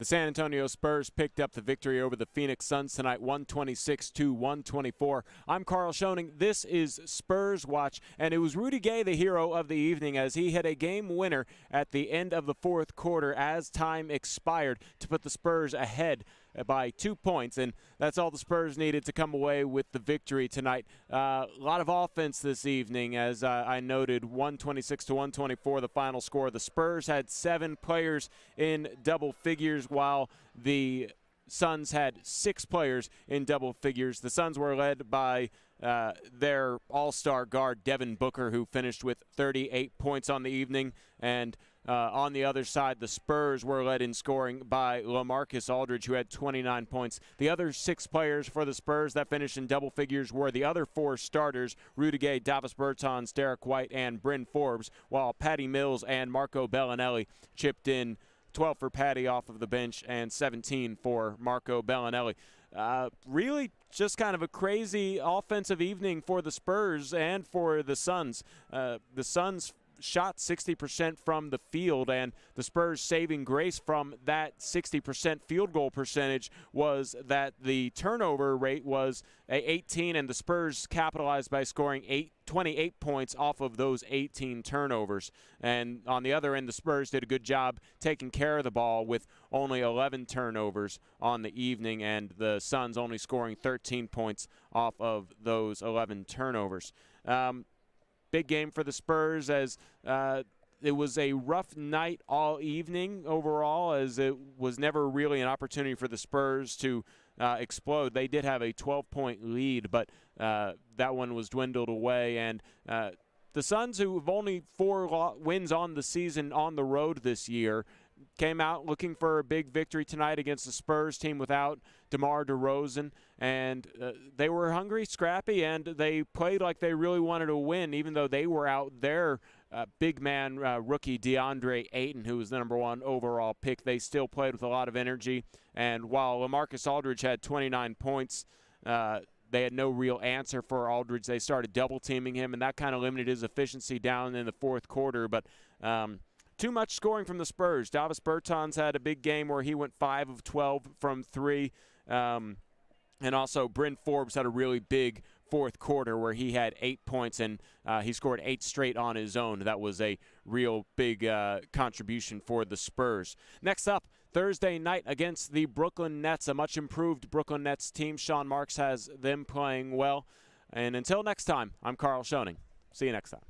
The San Antonio Spurs picked up the victory over the Phoenix Suns tonight, 126-124. I'm Karl Schoening. This is Spurs Watch, and it was Rudy Gay, the hero of the evening, as he hit a game winner at the end of the fourth quarter as time expired to put the Spurs ahead by 2 points, and that's all the Spurs needed to come away with the victory tonight. A lot of offense this evening, as I noted, 126-124 the final score. The Spurs had 7 players in double figures, while the Suns had 6 players in double figures. The Suns were led by their all-star guard, Devin Booker, who finished with 38 points on the evening, and on the other side, the Spurs were led in scoring by LaMarcus Aldridge, who had 29 points. The other 6 players for the Spurs that finished in double figures were the other 4 starters, Rudy Gay, Davis Bertans, Derek White, and Bryn Forbes, while Patty Mills and Marco Bellinelli chipped in 12 for Patty off of the bench and 17 for Marco Bellinelli. Really just kind of a crazy offensive evening for the Spurs and for the Suns. The Suns shot 60% from the field, and the Spurs' saving grace from that 60% field goal percentage was that the turnover rate was 18, and the Spurs capitalized by scoring 28 points off of those 18 turnovers. And on the other end, the Spurs did a good job taking care of the ball with only 11 turnovers on the evening, and the Suns only scoring 13 points off of those 11 turnovers. Big game for the Spurs, as it was a rough night all evening overall, as it was never really an opportunity for the Spurs to explode. They did have a 12-point lead, but that one was dwindled away. And the Suns, who have only 4 wins on the season on the road this year, came out looking for a big victory tonight against the Spurs team without DeMar DeRozan, and they were hungry, scrappy, and they played like they really wanted to win, even though they were out their big man rookie DeAndre Ayton, who was the #1 overall pick. They still played with a lot of energy, and while LaMarcus Aldridge had 29 points, they had no real answer for Aldridge. They started double-teaming him, and that kind of limited his efficiency down in the fourth quarter, but too much scoring from the Spurs. Davis Bertans had a big game where he went 5 of 12 from 3. And also Bryn Forbes had a really big fourth quarter where he had 8 points, and he scored 8 straight on his own. That was a real big contribution for the Spurs. Next up, Thursday night against the Brooklyn Nets, a much-improved Brooklyn Nets team. Sean Marks has them playing well. And until next time, I'm Karl Schoening. See you next time.